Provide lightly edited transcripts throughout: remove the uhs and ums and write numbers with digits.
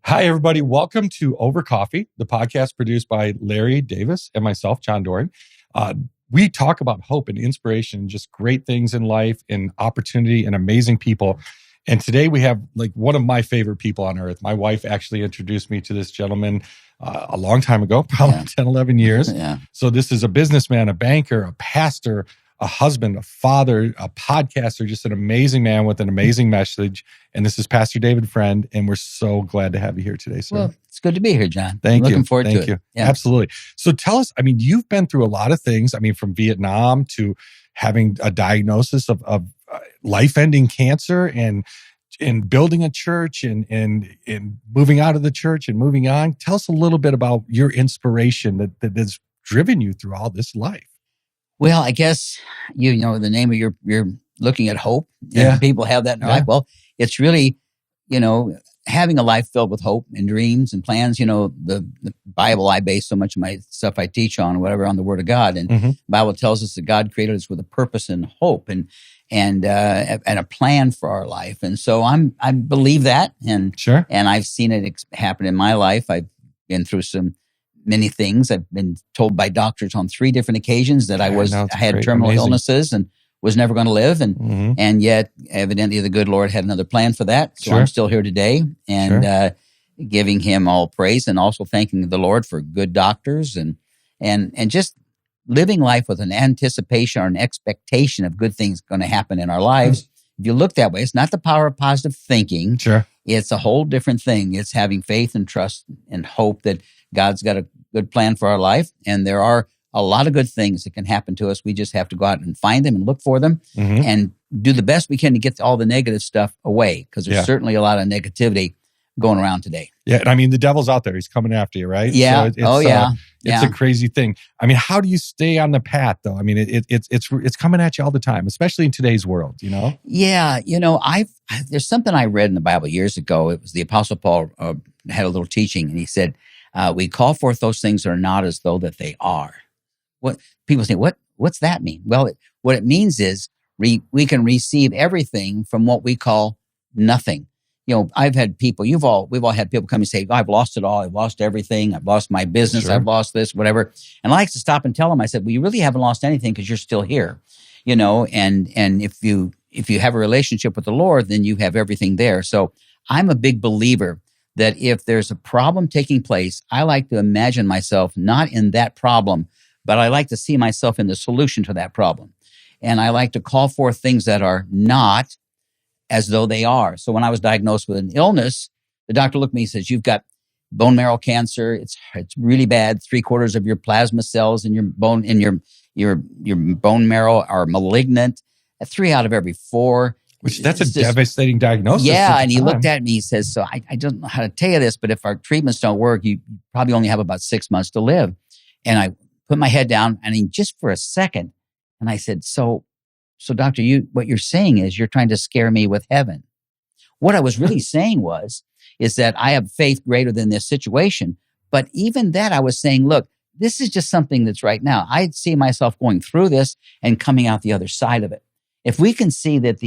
Hi, everybody. Welcome to Over Coffee, the podcast produced by Larry Davis and myself, John Doran. We talk about hope and inspiration, just great things in life and opportunity and amazing people. And today we have like one of my favorite people on earth. My wife actually introduced me to this gentleman a long time ago, probably 10, 11 years. So this is a businessman, a banker, a pastor, a husband, a father, a podcaster, just an amazing man with an amazing message. And this is Pastor David Friend, and we're so glad to have you here today, sir. Well, it's good to be here, John. Thank you. Looking forward to it. Thank you. Yeah. Absolutely. So tell us, you've been through a lot of things. From Vietnam to having a diagnosis of life-ending cancer and building a church and moving out of the church and moving on. Tell us a little bit about your inspiration that has driven you through all this life. Well, I guess, you know, the name of you're looking at hope. Yeah. People have that in their life. Well, it's really, having a life filled with hope and dreams and plans. The Bible, I base so much of my stuff I teach on, whatever, on the Word of God. And the Bible tells us that God created us with a purpose and hope and a plan for our life. And so I believe that. And I've seen it happen in my life. I've been through many things. I've been told by doctors on 3 different occasions that I had terminal illnesses and was never going to live. And yet evidently the good Lord had another plan for that. So I'm still here today and giving him all praise and also thanking the Lord for good doctors and just living life with an anticipation or an expectation of good things going to happen in our lives. If you look that way, it's not the power of positive thinking. It's a whole different thing. It's having faith and trust and hope that God's got a good plan for our life. And there are a lot of good things that can happen to us. We just have to go out and find them and look for them and do the best we can to get all the negative stuff away, because there's certainly a lot of negativity going around today. Yeah. And the devil's out there. He's coming after you, right? Yeah. So it's a crazy thing. How do you stay on the path though? It's coming at you all the time, especially in today's world, Yeah. There's something I read in the Bible years ago. It was the Apostle Paul had a little teaching, and he said, we call forth those things that are not as though that they are. What people say, what's that mean? Well, what it means is we can receive everything from what we call nothing. I've had people, we've all had people come and say, I've lost it all. I've lost everything. I've lost my business. I've lost this, whatever. And I like to stop and tell them, I said, well, you really haven't lost anything because you're still here, and if you have a relationship with the Lord, then you have everything there. So I'm a big believer that if there's a problem taking place, I like to imagine myself not in that problem, but I like to see myself in the solution to that problem. And I like to call forth things that are not as though they are. So when I was diagnosed with an illness, the doctor looked at me and says, you've got bone marrow cancer. It's really bad. 3/4 of your plasma cells in your bone, your bone marrow are malignant. 3 out of every 4. That's a devastating diagnosis. Yeah, and he looked at me, he says, so I don't know how to tell you this, but if our treatments don't work, you probably only have about 6 months to live. And I put my head down, and just for a second, and I said, so doctor, what you're saying is you're trying to scare me with heaven. What I was really saying is that I have faith greater than this situation. But even that, I was saying, look, this is just something that's right now. I see myself going through this and coming out the other side of it. If we can see that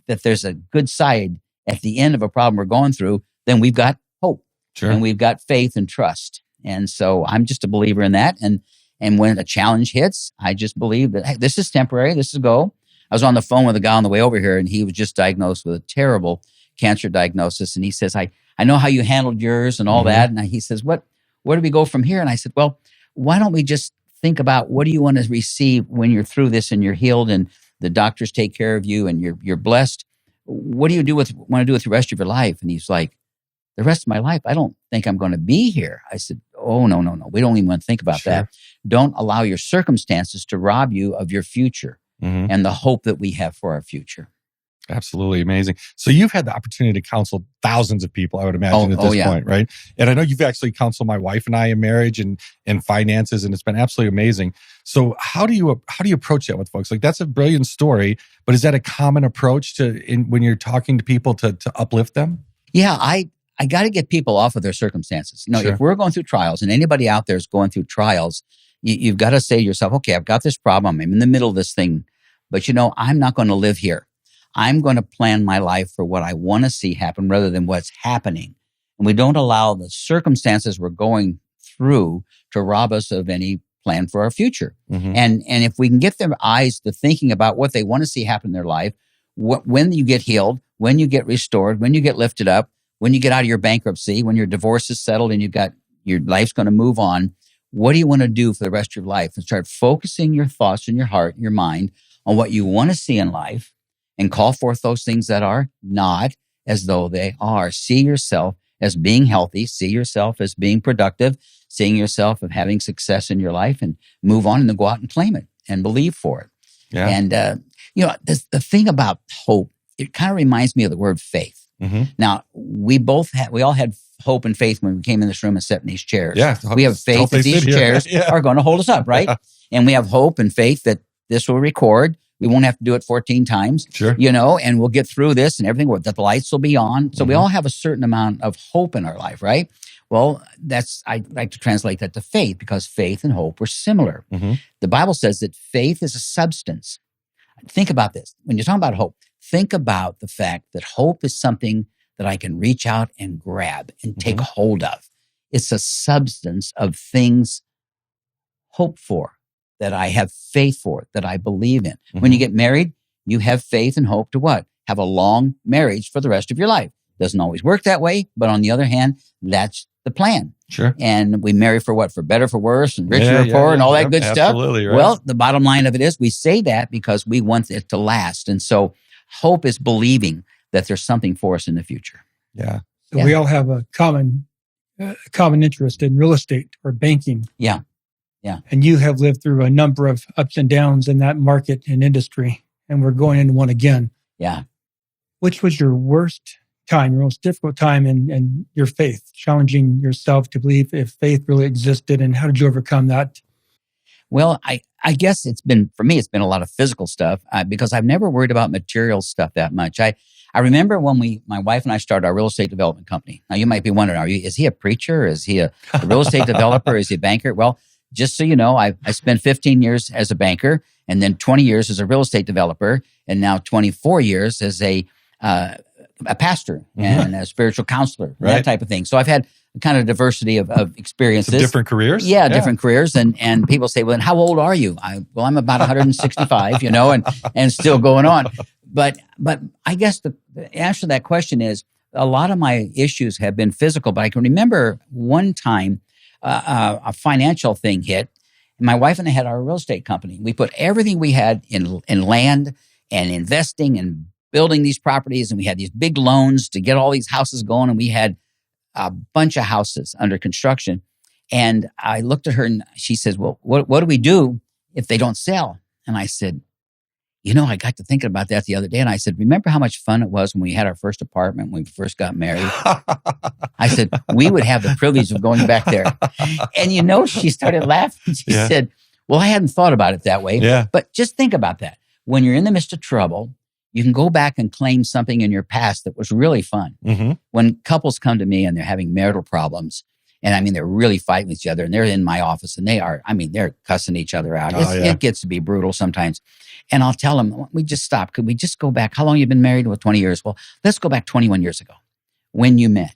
that there's a good side at the end of a problem we're going through, then we've got hope and we've got faith and trust. And so I'm just a believer in that. And when a challenge hits, I just believe that, hey, this is temporary. This is go. I was on the phone with a guy on the way over here, and he was just diagnosed with a terrible cancer diagnosis. And he says, I know how you handled yours and all that. And he says, where do we go from here? And I said, well, why don't we just think about what do you want to receive when you're through this and you're healed and the doctors take care of you and you're blessed? What do you want to do with the rest of your life? And he's like, the rest of my life, I don't think I'm going to be here. I said, oh, no. We don't even want to think about that. Don't allow your circumstances to rob you of your future and the hope that we have for our future. Absolutely amazing. So you've had the opportunity to counsel thousands of people, I would imagine, at this point, right? And I know you've actually counseled my wife and I in marriage and finances, and it's been absolutely amazing. So how do you approach that with folks? Like, that's a brilliant story, but is that a common approach when you're talking to people to uplift them? Yeah, I got to get people off of their circumstances. If we're going through trials, and anybody out there is going through trials, you've got to say to yourself, okay, I've got this problem. I'm in the middle of this thing, but I'm not going to live here. I'm going to plan my life for what I want to see happen rather than what's happening. And we don't allow the circumstances we're going through to rob us of any plan for our future. Mm-hmm. And if we can get their eyes to thinking about what they want to see happen in their life, when you get healed, when you get restored, when you get lifted up, when you get out of your bankruptcy, when your divorce is settled and your life's going to move on, what do you want to do for the rest of your life? And start focusing your thoughts and your heart and your mind on what you want to see in life and call forth those things that are not as though they are. See yourself as being healthy, see yourself as being productive, seeing yourself of having success in your life, and move on and then go out and claim it and believe for it. Yeah. And, the thing about hope, it kind of reminds me of the word faith. Mm-hmm. Now, we all had hope and faith when we came in this room and sat in these chairs. Yeah. We have faith that these chairs are going to hold us up, right? Yeah. And we have hope and faith that this will record. We won't have to do it 14 times, sure. And we'll get through this and everything, that the lights will be on. So we all have a certain amount of hope in our life, right? Well, I like to translate that to faith, because faith and hope were similar. Mm-hmm. The Bible says that faith is a substance. Think about this. When you're talking about hope, think about the fact that hope is something that I can reach out and grab and take hold of. It's a substance of things hoped for, that I have faith for, that I believe in. Mm-hmm. When you get married, you have faith and hope to what? Have a long marriage for the rest of your life. Doesn't always work that way, but on the other hand, that's the plan. Sure. And we marry for what? For better, for worse, and richer, or poor, and all that good stuff. Absolutely, right. Well, the bottom line of it is we say that because we want it to last. And so hope is believing that there's something for us in the future. Yeah. So we all have a common interest in real estate or banking. Yeah. Yeah. And you have lived through a number of ups and downs in that market and industry, and we're going into one again. Yeah. Which was your worst time, your most difficult time in your faith, challenging yourself to believe if faith really existed, and how did you overcome that? Well, I guess for me, it's been a lot of physical stuff because I've never worried about material stuff that much. I remember when my wife and I started our real estate development company. Now, you might be wondering, is he a preacher? Is he a real estate developer? Is he a banker? Well, just so you know, I spent 15 years as a banker, and then 20 years as a real estate developer, and now 24 years as a pastor and a spiritual counselor, that type of thing. So I've had a kind of diversity of experiences. Some different careers? Yeah, different careers. And people say, well, then how old are you? I'm about 165, and still going on. But I guess the answer to that question is a lot of my issues have been physical, but I can remember one time a financial thing hit. My wife and I had our real estate company. We put everything we had in land and investing and building these properties, and we had these big loans to get all these houses going, and we had a bunch of houses under construction. And I looked at her and she says, well, what do we do if they don't sell? And I said, I got to thinking about that the other day. And I said, remember how much fun it was when we had our first apartment, when we first got married? I said, we would have the privilege of going back there. And she started laughing. She said, well, I hadn't thought about it that way. Yeah. But just think about that. When you're in the midst of trouble, you can go back and claim something in your past that was really fun. Mm-hmm. When couples come to me and they're having marital problems, and they're really fighting with each other, and they're in my office and they're cussing each other out. It gets to be brutal sometimes. And I'll tell them, we just stop. Could we just go back? How long have you been married? Well, 20 years. Well, let's go back 21 years ago when you met.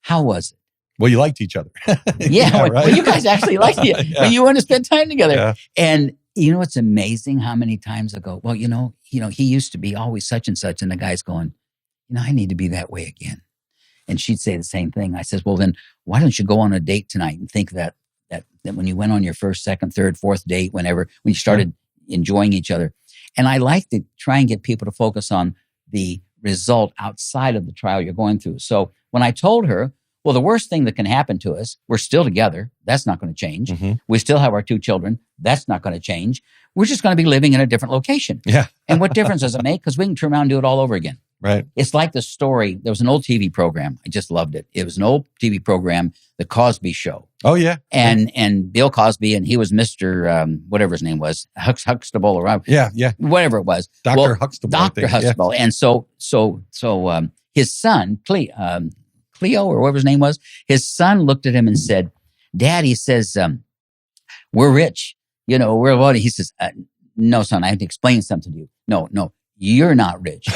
How was it? Well, you liked each other. Well, you guys actually liked it when you want to spend time together. Yeah. And it's amazing how many times I go, well, he used to be always such and such. And the guy's going, I need to be that way again. And she'd say the same thing. I says, well, then why don't you go on a date tonight and think that when you went on your first, second, third, fourth date, when you started enjoying each other. And I like to try and get people to focus on the result outside of the trial you're going through. So when I told her, well, the worst thing that can happen to us, we're still together. That's not going to change. Mm-hmm. We still have our 2 children. That's not going to change. We're just going to be living in a different location. Yeah. And what difference does it make? Because we can turn around and do it all over again. Right. It's like the story. There was an old TV program. I just loved it. It was an old TV program, The Cosby Show. Oh, yeah. And Bill Cosby, and he was Mr. Whatever his name was, Huxtable or whatever it was. Dr. Huxtable. Dr. Huxtable. Yeah. And so his son, Cleo or whatever his name was, his son looked at him and said, Dad, he says, we're rich. We're what? He says, no, son, I have to explain something to you. No. you're not rich.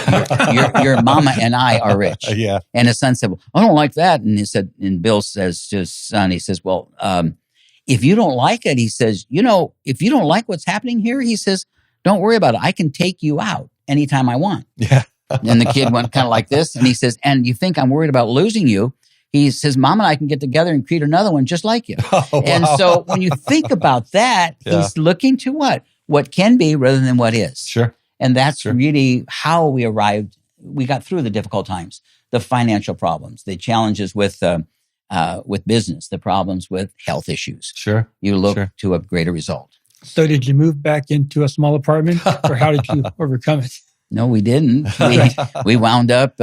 Your mama and I are rich. Yeah. And his son said, well, I don't like that. And he said, and Bill says to his son, he says, well, if you don't like it, he says, if you don't like what's happening here, he says, don't worry about it. I can take you out anytime I want. Yeah. And the kid went kind of like this. And he says, and you think I'm worried about losing you? He says, Mom and I can get together and create another one just like you. Oh, wow. And so when you think about that, he's looking to what? What can be rather than what is. Sure. And that's really how we arrived. We got through the difficult times, the financial problems, the challenges with business, the problems with health issues. Sure. You look to a greater result. So did you move back into a small apartment, or how did you overcome it? No, we didn't. We wound up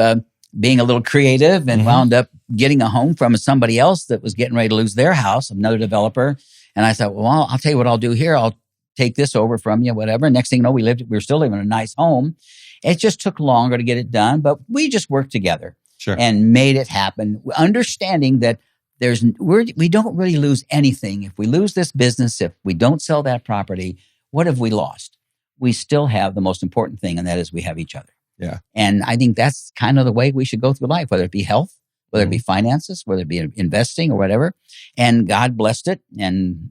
being a little creative and wound up getting a home from somebody else that was getting ready to lose their house, another developer. And I thought, well, I'll tell you what I'll do here. I'll take this over from you, whatever. Next thing you know, we were still living in a nice home. It just took longer to get it done, but we just worked together and made it happen, understanding that we don't really lose anything. If we lose this business, if we don't sell that property, what have we lost? We still have the most important thing, and that is we have each other. Yeah. And I think that's kind of the way we should go through life, whether it be health, whether it be finances, whether it be investing or whatever. And God blessed it. And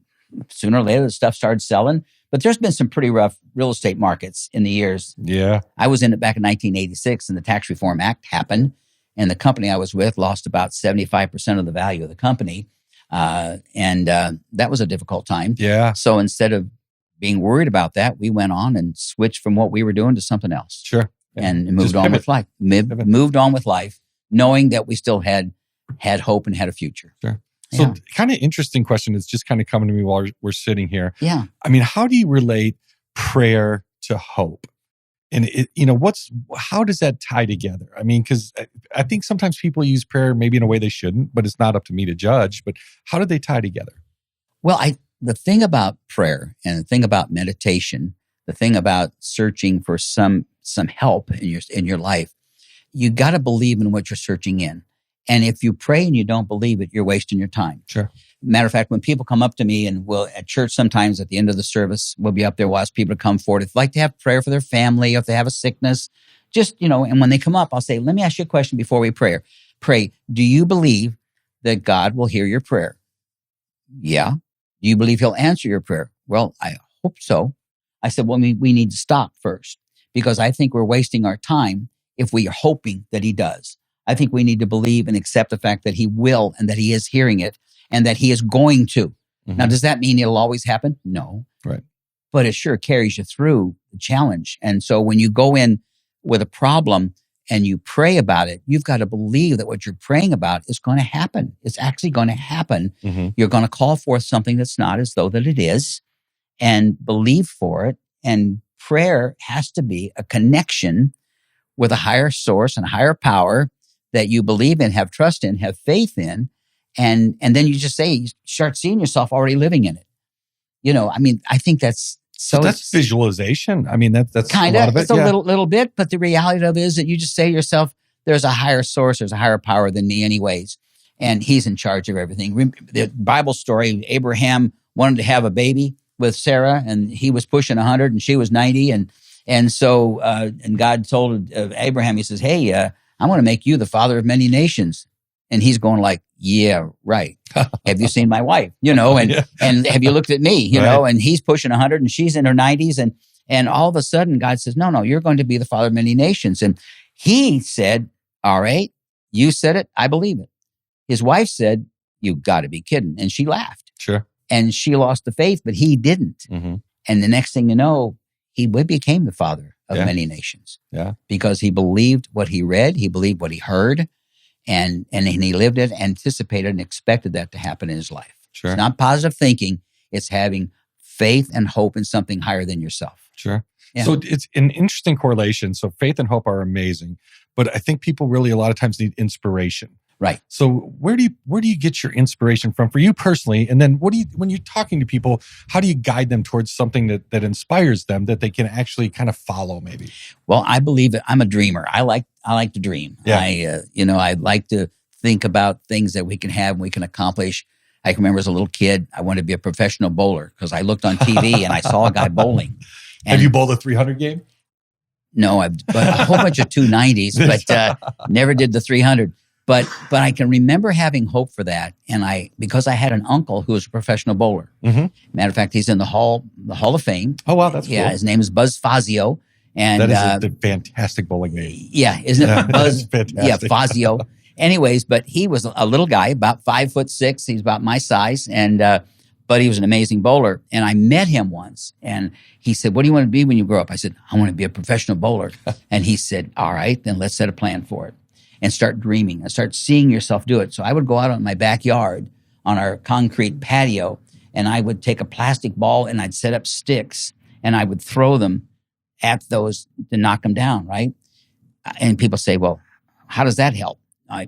sooner or later, the stuff started selling. But there's been some pretty rough real estate markets in the years. Yeah. I was in it back in 1986, and the Tax Reform Act happened. And the company I was with lost about 75% of the value of the company. And that was a difficult time. Yeah. So instead of being worried about that, we went on and switched from what we were doing to something else. Sure. Yeah. And moved on with life. Moved on with life, knowing that we still had hope and had a future. Sure. So Yeah. kind of interesting question is just kind of coming to me while we're sitting here. Yeah. I mean, how do you relate prayer to hope? And how does that tie together? I mean, because I think sometimes people use prayer maybe in a way they shouldn't, but it's not up to me to judge. But how do they tie together? Well, the thing about prayer and the thing about meditation, the thing about searching for some help in your life, you got to believe in what you're searching in. And if you pray and you don't believe it, you're wasting your time. Sure. Matter of fact, when people come up to me and at church sometimes at the end of the service, we'll be up there, we'll ask people to come forward. If they like to have prayer for their family, if they have a sickness, and when they come up, I'll say, let me ask you a question before we pray. Do you believe that God will hear your prayer? Yeah. Do you believe he'll answer your prayer? Well, I hope so. I said, well, we need to stop first, because I think we're wasting our time if we are hoping that he does. I think we need to believe and accept the fact that he will, and that he is hearing it, and that he is going to. Mm-hmm. Now, does that mean it'll always happen? No. Right. But it sure carries you through the challenge. And so when you go in with a problem and you pray about it, you've got to believe that what you're praying about is going to happen. It's actually going to happen. Mm-hmm. You're going to call forth something that's not as though that it is, and believe for it. And prayer has to be a connection with a higher source and a higher power that you believe in, have trust in, have faith in. And then you start seeing yourself already living in it. I think that's so that's visualization. I mean, that's kind a lot of it. It's a little bit, but the reality of it is that you just say to yourself, there's a higher source, there's a higher power than me anyways. And he's in charge of everything. The Bible story, Abraham wanted to have a baby with Sarah, and he was pushing 100 and she was 90. And so God told Abraham, he says, hey, I'm going to make you the father of many nations. And he's going like, yeah, right. Have you seen my wife? And have you looked at me? And he's pushing 100 and she's in her 90s. And all of a sudden God says, no, you're going to be the father of many nations. And he said, all right, you said it. I believe it. His wife said, you got to be kidding. And she laughed. Sure. And she lost the faith, but he didn't. Mm-hmm. And the next thing you know, he became the father of many nations. Yeah. Because he believed what he read, he believed what he heard, and he lived it, anticipated and expected that to happen in his life. Sure. It's not positive thinking, it's having faith and hope in something higher than yourself. Sure. Yeah. So it's an interesting correlation. So faith and hope are amazing, but I think people really a lot of times need inspiration. Right. So where do you get your inspiration from for you personally? And then when you're talking to people, how do you guide them towards something that inspires them that they can actually kind of follow maybe? Well, I believe that I'm a dreamer. I like to dream. Yeah. I like to think about things that we can have and we can accomplish. I can remember as a little kid, I wanted to be a professional bowler because I looked on TV and I saw a guy bowling. Have you bowled a 300 game? No, I've but a whole bunch of 290s, but never did the 300. But I can remember having hope for that, and because I had an uncle who was a professional bowler. Mm-hmm. Matter of fact, he's in the Hall of Fame. Oh wow, that's yeah. cool. His name is Buzz Fazio, and that is a fantastic bowling name. Yeah, isn't it Buzz? Fantastic. Yeah, Fazio. Anyways, but he was a little guy, about 5'6". He's about my size, and but he was an amazing bowler. And I met him once, and he said, "What do you want to be when you grow up?" I said, "I want to be a professional bowler." And he said, "All right, then let's set a plan for it and start dreaming and start seeing yourself do it." So I would go out on my backyard on our concrete patio, and I would take a plastic ball and I'd set up sticks and I would throw them at those to knock them down, right? And people say, "Well, how does that help?"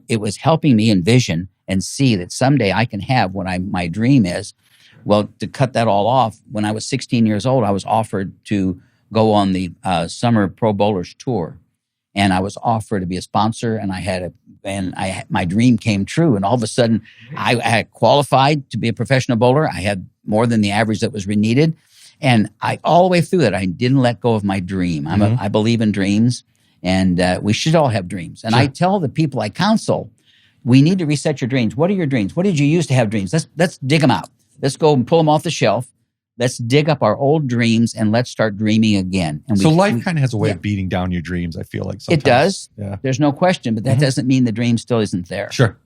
It was helping me envision and see that someday I can have what my dream is. Well, to cut that all off, when I was 16 years old, I was offered to go on the Summer Pro Bowlers Tour. And I was offered to be a sponsor, and my dream came true. And all of a sudden, I had qualified to be a professional bowler. I had more than the average that was needed. And all the way through it, I didn't let go of my dream. I believe in dreams, and we should all have dreams. And I tell the people I counsel, we need to reset your dreams. What are your dreams? What did you use to have dreams? Let's dig them out. Let's go and pull them off the shelf. Let's dig up our old dreams and let's start dreaming again. And life kind of has a way of beating down your dreams, I feel like sometimes. It does. Yeah. There's no question, but that doesn't mean the dream still isn't there. Sure.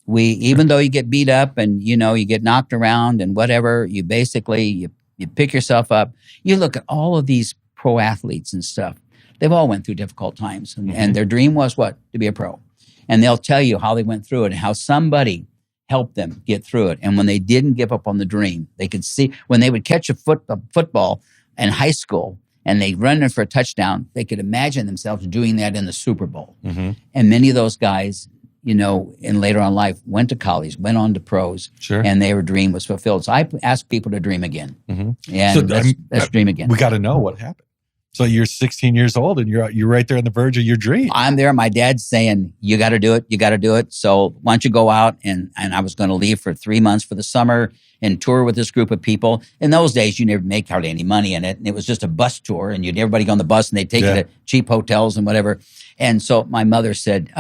Even though you get beat up and, you get knocked around and whatever, you basically, you pick yourself up. You look at all of these pro athletes and stuff. They've all went through difficult times. And their dream was what? To be a pro. And they'll tell you how they went through it and how somebody help them get through it. And when they didn't give up on the dream, they could see when they would catch a football in high school and they run in for a touchdown, they could imagine themselves doing that in the Super Bowl. Mm-hmm. And many of those guys, in later on life, went to college, went on to pros, and their dream was fulfilled. So I ask people to dream again. Mm-hmm. And let's dream again. We got to know what happened. So you're 16 years old and you're right there on the verge of your dream. I'm there. My dad's saying, "You got to do it. You got to do it." So why don't you go out? And I was going to leave for 3 months for the summer and tour with this group of people. In those days, you never make hardly any money in it. And it was just a bus tour and everybody go on the bus and they'd take you to cheap hotels and whatever. And so my mother said,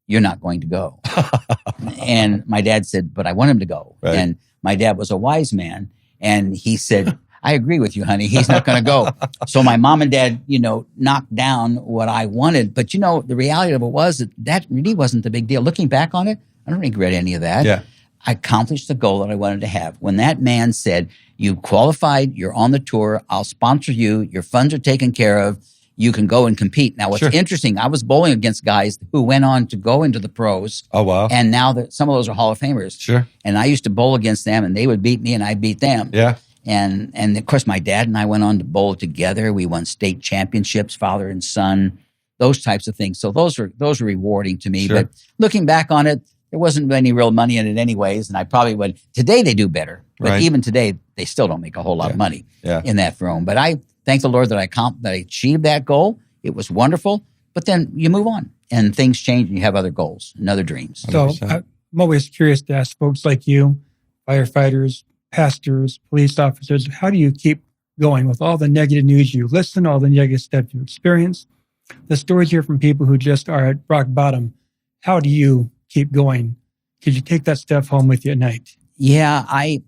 "You're not going to go." And my dad said, "But I want him to go." Right. And my dad was a wise man. And he said, "I agree with you, honey. He's not going to go." So my mom and dad, knocked down what I wanted. But, the reality of it was that really wasn't the big deal. Looking back on it, I don't regret any of that. Yeah. I accomplished the goal that I wanted to have. When that man said, "You qualified, you're on the tour, I'll sponsor you, your funds are taken care of, you can go and compete." Now, what's interesting, I was bowling against guys who went on to go into the pros. Oh, wow. And now some of those are Hall of Famers. Sure. And I used to bowl against them, and they would beat me, and I'd beat them. Yeah. And of course, my dad and I went on to bowl together. We won state championships, father and son, those types of things. So those are rewarding to me. Sure. But looking back on it, there wasn't any real money in it anyways. And I probably would. Today they do better. But even today, they still don't make a whole lot of money in that room. But I thank the Lord that I achieved that goal. It was wonderful. But then you move on and things change and you have other goals and other dreams. So I'm always curious to ask folks like you, firefighters, pastors, police officers, how do you keep going with all the negative news you listen, all the negative stuff you experience, the stories you hear from people who just are at rock bottom? How do you keep going? Could you take that stuff home with you at night? Yeah, I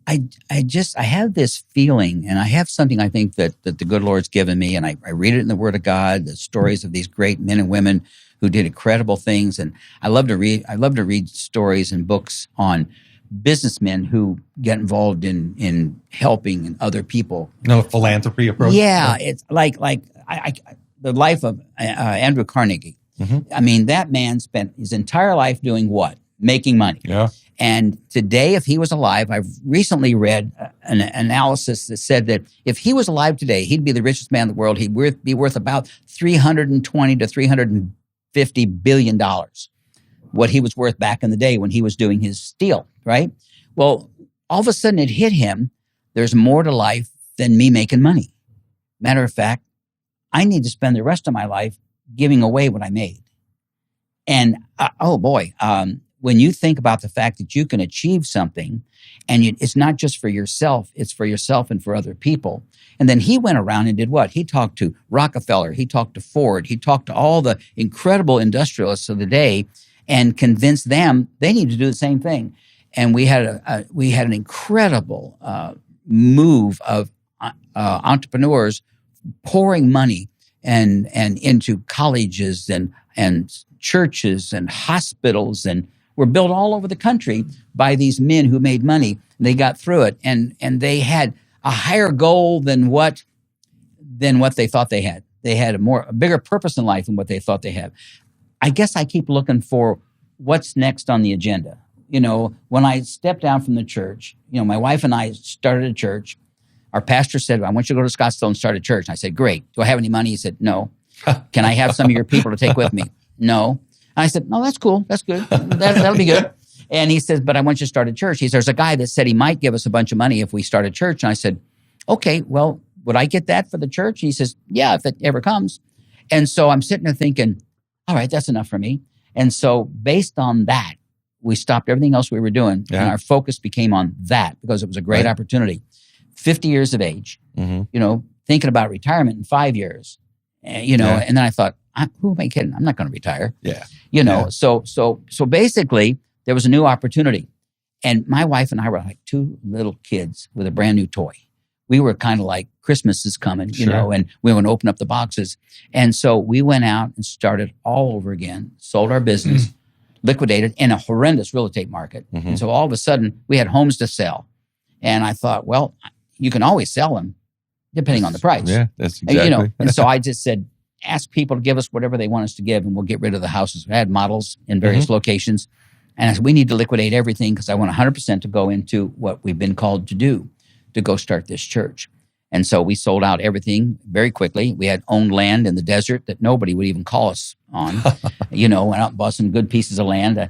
have this feeling, and I have something I think that the good Lord's given me, and I read it in the Word of God, the stories of these great men and women who did incredible things, and I love to read stories and books on businessmen who get involved in helping other people. No philanthropy approach. Yeah, it's like the life of Andrew Carnegie. Mm-hmm. I mean, that man spent his entire life doing what? Making money. Yeah. And today, if he was alive, I've recently read an analysis that said that if he was alive today, he'd be the richest man in the world. He'd be worth about $320 to $350 billion. What he was worth back in the day when he was doing his steel, right? Well, all of a sudden it hit him. There's more to life than me making money. Matter of fact, I need to spend the when when you think about the fact that you can achieve something, and it's not just for yourself, it's for yourself and for other people. And then he went around and did what? He talked to Rockefeller, he talked to Ford, he talked to all the incredible industrialists of the day and convinced them they need to do the same thing. And we had an incredible move of entrepreneurs pouring money and into colleges and churches and hospitals, and were built all over the country by these men who made money. They got through it, and they had a higher goal than what they thought they had. They had a bigger purpose in life than what they thought they had. I guess I keep looking for what's next on the agenda. When I stepped down from the church, my wife and I started a church. Our pastor said, I want you to go to Scottsdale and start a church. And I said, great. Do I have any money? He said, no. Can I have some of your people to take with me? No. And I said, no, that's cool. That's good. That'll be good. And he says, but I want you to start a church. He says, there's a guy that said he might give us a bunch of money if we start a church. And I said, okay, well, would I get that for the church? And he says, yeah, if it ever comes. And so I'm sitting there thinking, all right, that's enough for me. And so based on that, we stopped everything else we were doing. Yeah. And our focus became on that because it was a great opportunity. 50 years of age, thinking about retirement in 5 years, and then I thought, who am I kidding? I'm not going to retire. Yeah. So basically there was a new opportunity, and my wife and I were like two little kids with a brand new toy. We were kind of like Christmas is coming, and we want to open up the boxes. And so we went out and started all over again, sold our business, liquidated in a horrendous real estate market. And so all of a sudden we had homes to sell. And I thought, well, you can always sell them depending on the price. Yeah, that's exactly. And so I just said, ask people to give us whatever they want us to give, and we'll get rid of the houses. We had models in various locations. And I said, we need to liquidate everything because I want 100% to go into what we've been called to do, to go start this church. And so we sold out everything very quickly. We had owned land in the desert that nobody would even call us on. Went out and bought some good pieces of land.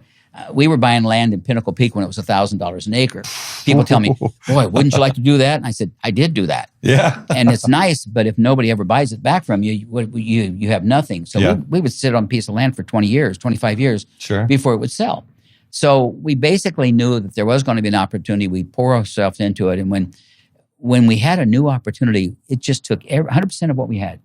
We were buying land in Pinnacle Peak when it was $1,000 an acre. People tell me, boy, wouldn't you like to do that? And I said, I did do that. Yeah. And it's nice, but if nobody ever buys it back from you, you have nothing. So we would sit on a piece of land for 20 years, 25 years before it would sell. So we basically knew that there was going to be an opportunity. We pour ourselves into it. And when we had a new opportunity, it just took 100% of what we had,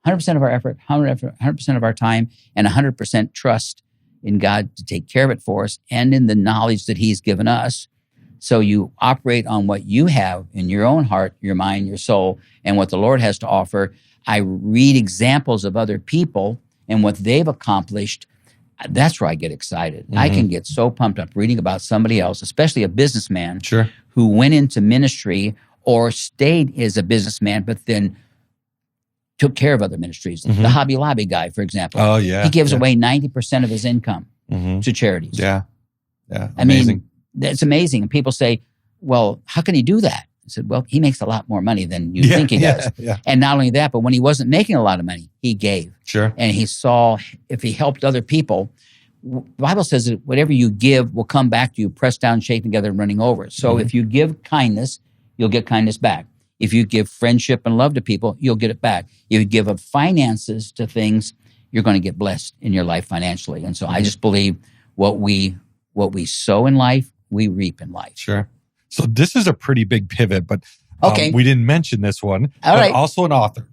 100% of our effort, 100% of our time, and 100% trust in God to take care of it for us and in the knowledge that He's given us. So you operate on what you have in your own heart, your mind, your soul, and what the Lord has to offer. I read examples of other people and what they've accomplished. That's where I get excited. I can get so pumped up reading about somebody else, especially a businessman who went into ministry or stayed as a businessman, but then took care of other ministries. The Hobby Lobby guy, for example. Oh, yeah. He gives away 90% of his income to charities. Yeah. Yeah. Amazing. I mean, that's amazing. And people say, well, how can he do that? I said, well, he makes a lot more money than you think he does. Yeah. And not only that, but when he wasn't making a lot of money, he gave. Sure. And he saw if he helped other people, the Bible says that whatever you give will come back to you, pressed down, shaken together, and running over. So if you give kindness, you'll get kindness back. If you give friendship and love to people, you'll get it back. If you give up finances to things, you're going to get blessed in your life financially. And so I just believe what we sow in life, we reap in life. Sure. So this is a pretty big pivot, but we didn't mention this one. All right. Also an author.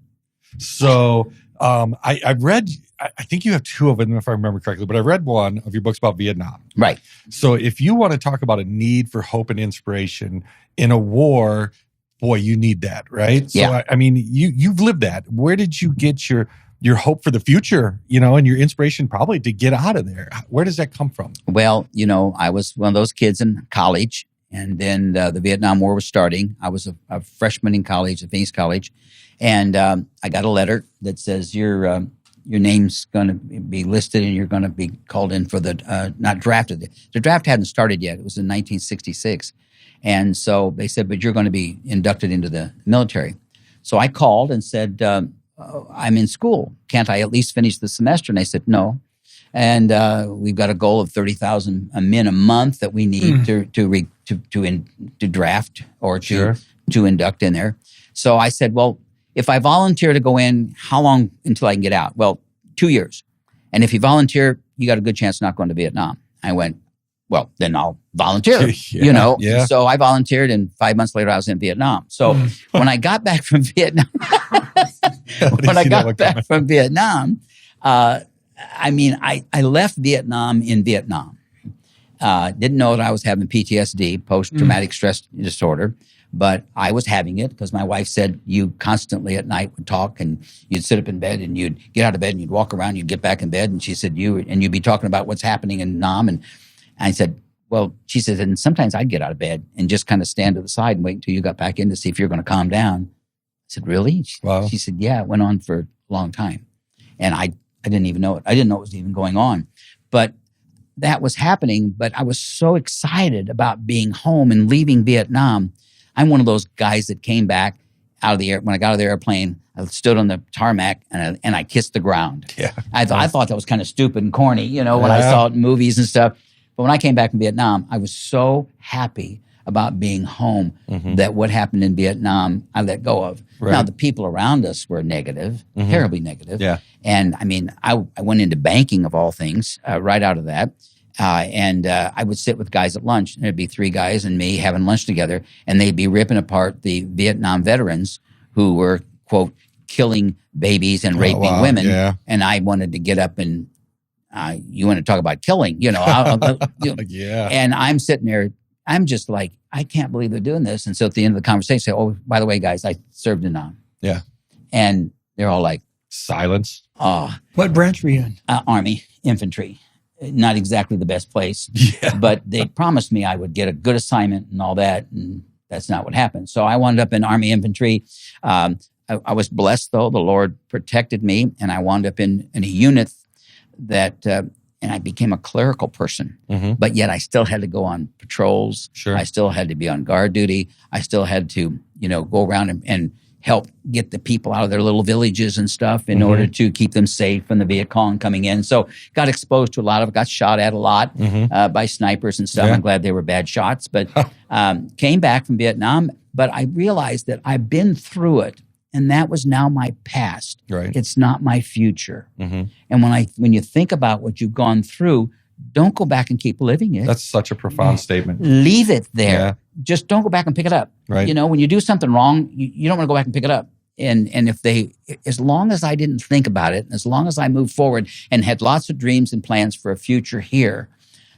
So I've read, I think you have two of them if I remember correctly, but I read one of your books about Vietnam. Right. So if you want to talk about a need for hope and inspiration in a war, boy, you need that, right? So, yeah. I mean, you've lived that. Where did you get your hope for the future, and your inspiration probably to get out of there? Where does that come from? Well, I was one of those kids in college, and then the Vietnam War was starting. I was a freshman in college at Phoenix College, and I got a letter that says your name's going to be listed and you're going to be called in for the, not drafted. The draft hadn't started yet. It was in 1966. And so they said, but you're going to be inducted into the military. So I called and said, I'm in school. Can't I at least finish the semester? And they said, no. And we've got a goal of 30,000 men a month that we need to draft or to induct in there. So I said, well, if I volunteer to go in, how long until I can get out? Well, 2 years. And if you volunteer, you got a good chance of not going to Vietnam. I went, well, then I'll volunteer, Yeah, yeah. So I volunteered, and 5 months later I was in Vietnam. So when I got back from Vietnam, I left Vietnam in Vietnam. Didn't know that I was having PTSD, post-traumatic stress disorder, but I was having it because my wife said you constantly at night would talk, and you'd sit up in bed and you'd get out of bed and you'd walk around, you'd get back in bed, and she said you'd be talking about what's happening in Nam. And I said, well, she said, and sometimes I'd get out of bed and just kind of stand to the side and wait until you got back in to see if you're going to calm down. I said, really? Wow. She said, yeah, it went on for a long time. And I didn't even know it. I didn't know it was even going on. But that was happening. But I was so excited about being home and leaving Vietnam. I'm one of those guys that came back out of the air. When I got out of the airplane, I stood on the tarmac and I kissed the ground. Yeah. I thought that was kind of stupid and corny, when I saw it in movies and stuff. But when I came back from Vietnam, I was so happy about being home that what happened in Vietnam, I let go of. Right. Now, the people around us were negative, terribly negative. Yeah. And I mean, I went into banking of all things right out of that. And I would sit with guys at lunch, and there'd be 3 guys and me having lunch together, and they'd be ripping apart the Vietnam veterans who were, quote, killing babies and raping women. Yeah. And I wanted to get up and, you want to talk about killing, Yeah. And I'm sitting there, I'm just like, I can't believe they're doing this. And so at the end of the conversation, I say, oh, by the way, guys, I served in Nam. Yeah. And they're all like, silence. oh. What branch were you in? Army, infantry. Not exactly the best place, but they promised me I would get a good assignment and all that, and that's not what happened. So I wound up in Army infantry. I was blessed, though. The Lord protected me, and I wound up in a unit that, and I became a clerical person, but yet I still had to go on patrols. Sure. I still had to be on guard duty. I still had to, go around and help get the people out of their little villages and stuff in order to keep them safe from the Viet Cong coming in. So got exposed to a lot of it, got shot at a lot by snipers and stuff. Yeah. I'm glad they were bad shots, but came back from Vietnam. But I realized that I've been through it, and that was now my past. Right. It's not my future. And when you think about what you've gone through, don't go back and keep living it. That's such a profound statement. Leave it there. Yeah. Just don't go back and pick it up. Right. When you do something wrong, you don't want to go back and pick it up. And as long as I didn't think about it, as long as I moved forward and had lots of dreams and plans for a future here,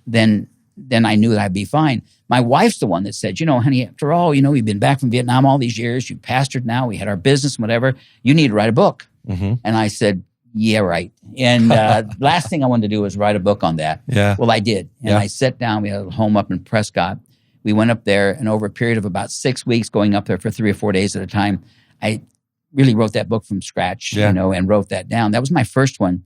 then I knew that I'd be fine. My wife's the one that said, honey, after all, we've been back from Vietnam all these years. You pastored now. We had our business, whatever. You need to write a book. And I said, yeah, right. And last thing I wanted to do was write a book on that. Yeah. Well, I did. And I sat down. We had a home up in Prescott. We went up there, and over a period of about 6 weeks, going up there for 3 or 4 days at a time, I really wrote that book from scratch, and wrote that down. That was my first one.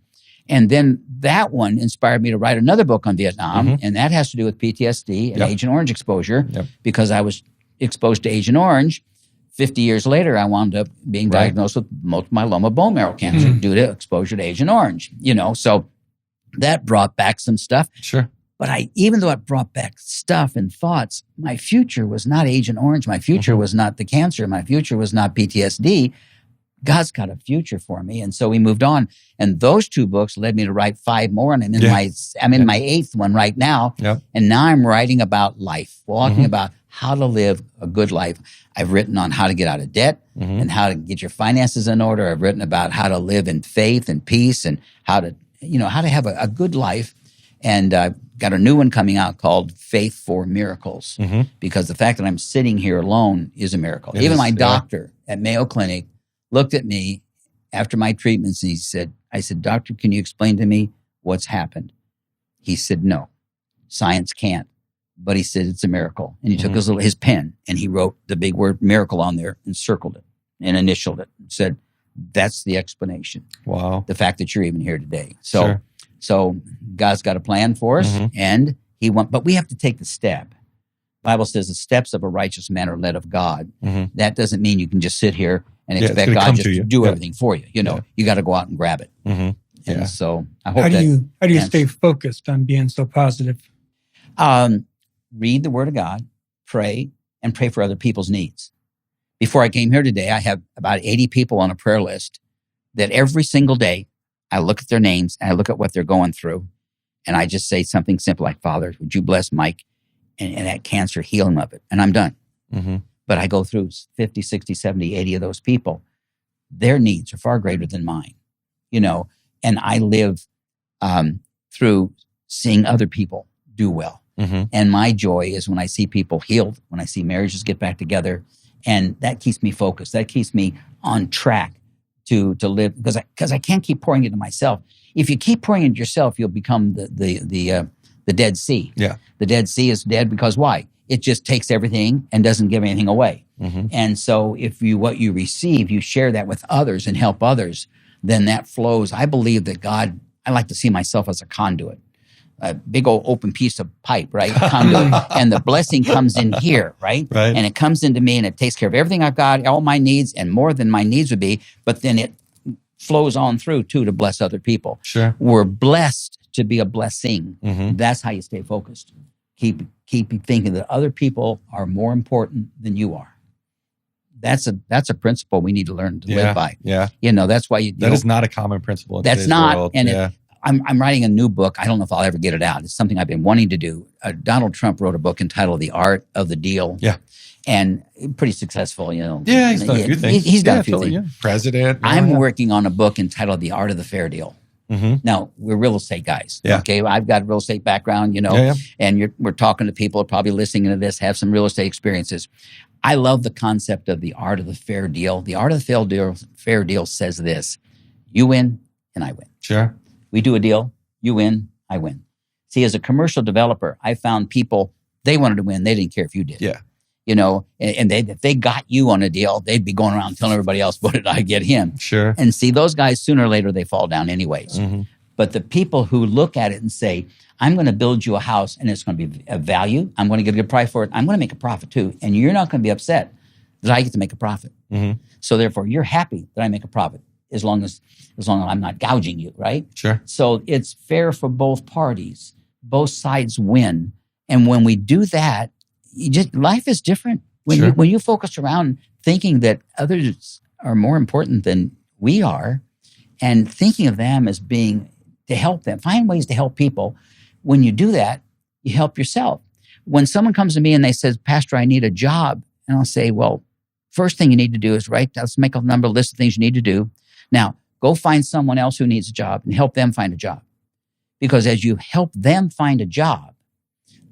And then that one inspired me to write another book on Vietnam, and that has to do with PTSD and Agent Orange exposure, because I was exposed to Agent Orange. 50 years later, I wound up being diagnosed with multiple myeloma bone marrow cancer due to exposure to Agent Orange, so that brought back some stuff. Sure. But even though it brought back stuff and thoughts, my future was not Agent Orange. My future was not the cancer. My future was not PTSD. God's got a future for me. And so we moved on. And those 2 books led me to write 5 more. And I'm in my 8th one right now. Yep. And now I'm writing about life, walking about how to live a good life. I've written on how to get out of debt and how to get your finances in order. I've written about how to live in faith and peace and how to have a good life. And got a new one coming out called Faith for Miracles, because the fact that I'm sitting here alone is a miracle. Even my doctor at Mayo Clinic looked at me after my treatments, and I said, doctor, can you explain to me what's happened? He said, no, science can't. But he said, it's a miracle. And he took his pen and he wrote the big word miracle on there and circled it and initialed it and said, that's the explanation. Wow. The fact that you're even here today. Sure. So God's got a plan for us, and but we have to take the step. The Bible says the steps of a righteous man are led of God. That doesn't mean you can just sit here and expect God just to do everything for you. You got to go out and grab it. And so I hope how do you stay focused on being so positive? Read the Word of God, pray, and pray for other people's needs. Before I came here today, I have about 80 people on a prayer list that every single day I look at their names and I look at what they're going through. And I just say something simple like, Father, would you bless Mike and that cancer, heal him of it? And I'm done. Mm-hmm. But I go through 50, 60, 70, 80 of those people. Their needs are far greater than mine, and I live through seeing other people do well. Mm-hmm. And my joy is when I see people healed, when I see marriages get back together, and that keeps me focused. That keeps me on track to live, because I can't keep pouring into myself. If you keep pouring into yourself, you'll become the Dead Sea. Yeah. The Dead Sea is dead because why? It just takes everything and doesn't give anything away. Mm-hmm. And so if what you receive, you share that with others and help others, then that flows. I believe that God, I like to see myself as a conduit, a big old open piece of pipe, right? Conduit. And the blessing comes in here, right? Right. And it comes into me and it takes care of everything I've got, all my needs and more than my needs would be, but then it flows on through too to bless other people. Sure. We're blessed to be a blessing. Mm-hmm. That's how you stay focused. Keep thinking that other people are more important than you are. That's a principle we need to learn to live by. Yeah. That's why That is not a common principle in that's today's not. world. And I'm writing a new book. I don't know if I'll ever get it out. It's something I've been wanting to do. Donald Trump wrote a book entitled The Art of the Deal. Yeah. And pretty successful, Yeah, he's done a few things. He's done a few totally, things. Yeah. President. I'm working on a book entitled The Art of the Fair Deal. Mm-hmm. Now, we're real estate guys. Yeah. Okay. I've got a real estate background, and we're talking to people who are probably listening to this, have some real estate experiences. I love the concept of the art of the fair deal. The art of the fair deal says this: you win and I win. Sure. We do a deal, you win, I win. See, as a commercial developer, I found people, they wanted to win. They didn't care if you did. Yeah. And if they got you on a deal, they'd be going around telling everybody else, what did I get him? Sure. And see, those guys, sooner or later, they fall down anyways. Mm-hmm. But the people who look at it and say, I'm going to build you a house and it's going to be of value. I'm going to get a good price for it. I'm going to make a profit too. And you're not going to be upset that I get to make a profit. Mm-hmm. So therefore, you're happy that I make a profit as long as I'm not gouging you, right? Sure. So it's fair for both parties. Both sides win. And when we do that, life is different. When you focus around thinking that others are more important than we are and thinking of them as being to help them, find ways to help people. When you do that, you help yourself. When someone comes to me and they says, Pastor, I need a job. And I'll say, well, first thing you need to do is let's make a list of things you need to do. Now, go find someone else who needs a job and help them find a job. Because as you help them find a job,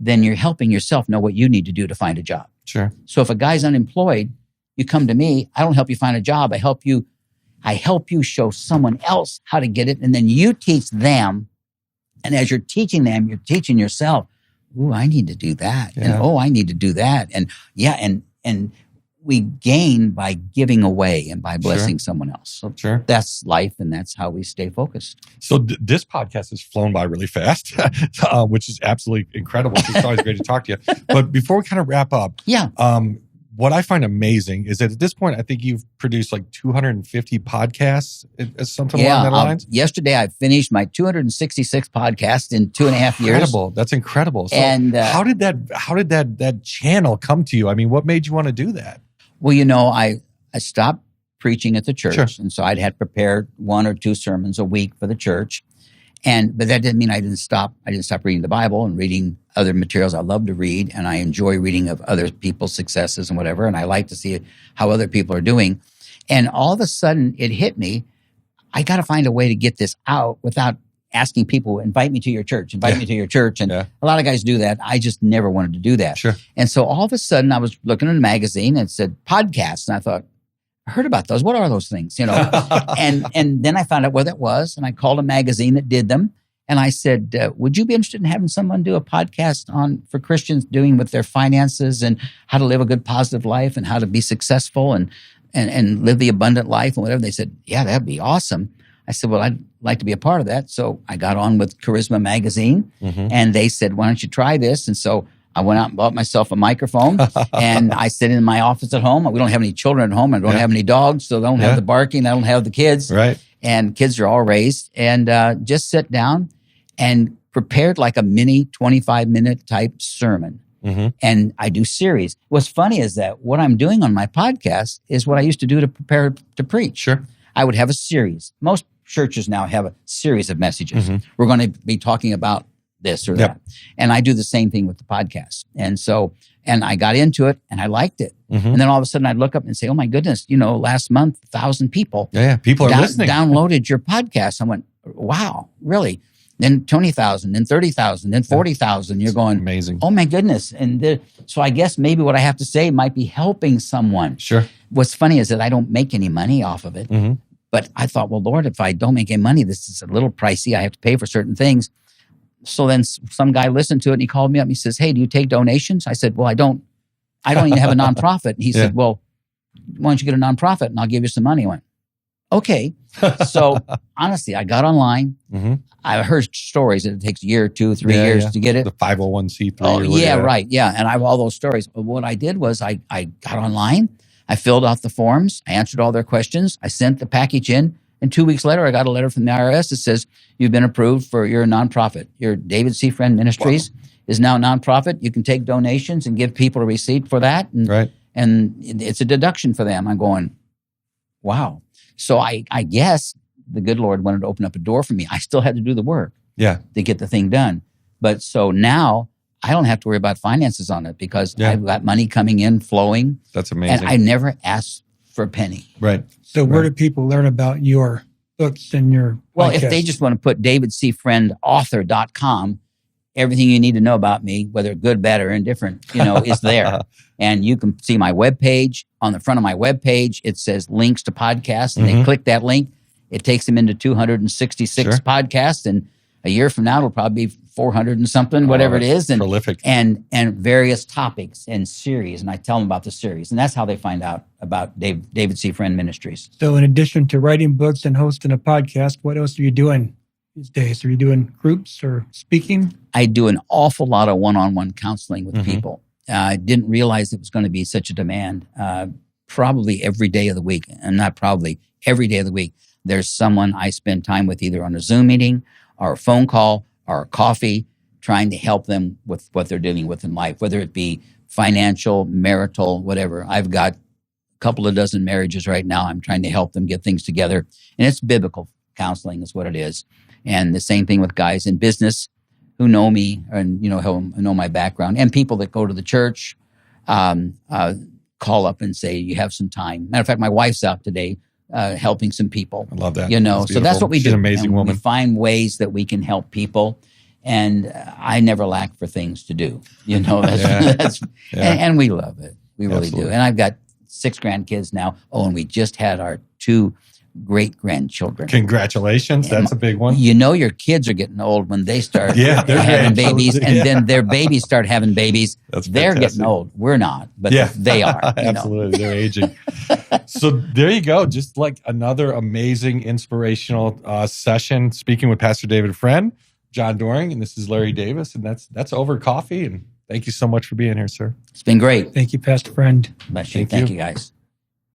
then you're helping yourself know what you need to do to find a job. Sure. So if a guy's unemployed, you come to me, I don't help you find a job. I help you show someone else how to get it. And then you teach them. And as you're teaching them, you're teaching yourself, ooh, I need to do that. Yeah. And I need to do that. And we gain by giving away and by blessing someone else. So that's life, and that's how we stay focused. So this podcast has flown by really fast, which is absolutely incredible. It's always great to talk to you. But before we kind of wrap up, what I find amazing is that at this point, I think you've produced like 250 podcasts, something along that lines. Yesterday, I finished my 266 podcast in 2.5 years. Incredible! That's incredible. So and how did that channel come to you? I mean, what made you want to do that? Well, I stopped preaching at the church, Sure. and so I'd had prepared 1 or 2 sermons a week for the church. But that didn't mean I didn't stop reading the Bible and reading other materials. I love to read, and I enjoy reading of other people's successes and whatever, and I like to see how other people are doing. And all of a sudden, it hit me, I got to find a way to get this out without asking people, invite me to your church. And a lot of guys do that. I just never wanted to do that. Sure. And so all of a sudden, I was looking at a magazine and it said podcasts, and I thought, I heard about those. What are those things? And then I found out what it was, and I called a magazine that did them. And I said, would you be interested in having someone do a podcast for Christians doing with their finances and how to live a good, positive life and how to be successful and live the abundant life and whatever? They said, yeah, that'd be awesome. I said, well, I'd like to be a part of that. So I got on with Charisma Magazine, and they said, why don't you try this? And so I went out and bought myself a microphone, and I sit in my office at home. We don't have any children at home. I don't have any dogs, so I don't have the barking. I don't have the kids. Right. And kids are all raised. And just sit down and prepared like a mini 25-minute type sermon. And I do series. What's funny is that what I'm doing on my podcast is what I used to do to prepare to preach. Sure. I would have a series. Most churches now have a series of messages. We're going to be talking about this or Yep. that. And I do the same thing with the podcast. And I got into it and I liked it. Mhm. And then all of a sudden I'd look up and say, oh my goodness, last month, 1,000 people Yeah. People are listening. downloaded your podcast. I went, wow, really? Then 20,000, then 30,000, then 40,000. You're going, Amazing. oh my goodness. And so I guess maybe what I have to say might be helping someone. Sure. What's funny is that I don't make any money off of it. Mhm. But I thought, well, Lord, if I don't make any money, this is a little pricey. I have to pay for certain things. So then some guy listened to it and he called me up and he says, hey, do you take donations? I said, well, I don't even have a nonprofit. And he Yeah. said, well, why don't you get a nonprofit and I'll give you some money? I went, okay. So honestly, I got online. Mhm. I heard stories that it takes a year, 2, 3 Yeah, years yeah. to get it. The 501c3. Oh, or yeah, whatever. right. Yeah. And I have all those stories. But what I did was I got online. I filled out the forms. I answered all their questions. I sent the package in. And 2 weeks later, I got a letter from the IRS that says, you've been approved for your nonprofit. Your David C. Friend Ministries is now a nonprofit. You can take donations and give people a receipt for that. And, Right. and it's a deduction for them. I'm going, wow. So I guess the good Lord wanted to open up a door for me. I still had to do the work Yeah. to get the thing done. But so now I don't have to worry about finances on it because Yeah. I've got money coming in, flowing. That's amazing. And I never asked for a penny. Right. So where Right. do people learn about your books and your Well, podcast? if they just want to put davidcfriendauthor.com, everything you need to know about me, whether good, bad, or indifferent, is there. And you can see my webpage. On the front of my webpage, it says links to podcasts. And they Mhm. click that link. It takes them into 266 Sure. podcasts. And a year from now, it'll probably be 400 and something, whatever it is. And Prolific. and various topics and series. And I tell them about the series. And that's how they find out about David C. Friend Ministries. So in addition to writing books and hosting a podcast, what else are you doing these days? Are you doing groups or speaking? I do an awful lot of one-on-one counseling with Mhm. people. I didn't realize it was going to be such a demand. Probably every day of the week, and not probably, every day of the week, there's someone I spend time with either on a Zoom meeting or a phone call or a coffee, trying to help them with what they're dealing with in life, whether it be financial, marital, whatever. I've got a couple of dozen marriages right now. I'm trying to help them get things together. And it's biblical counseling is what it is. And the same thing with guys in business who know me and, who know my background, and people that go to the church, call up and say, you have some time. Matter of fact, my wife's out today helping some people. I love that. So that's beautiful. what we She's do. an amazing And woman. We find ways that we can help people. And I never lack for things to do. Yeah. Yeah. And we love it. We really Absolutely. do. And I've got 6 grandkids now. Oh, and we just had our 2 great-grandchildren. Congratulations. That's a big one. Your kids are getting old when they start Yeah, they're having grandchildren. babies, and Yeah. then their babies start having babies. That's They're fantastic. getting old. We're not, but Yeah. they are. Absolutely. They're aging. So there you go. Just like another amazing inspirational session speaking with Pastor David Friend, John Doring, and this is Larry Davis. And that's over coffee. And thank you so much for being here, sir. It's been great. Thank you, Pastor Friend. Bless you. Thank Thank you. you, guys.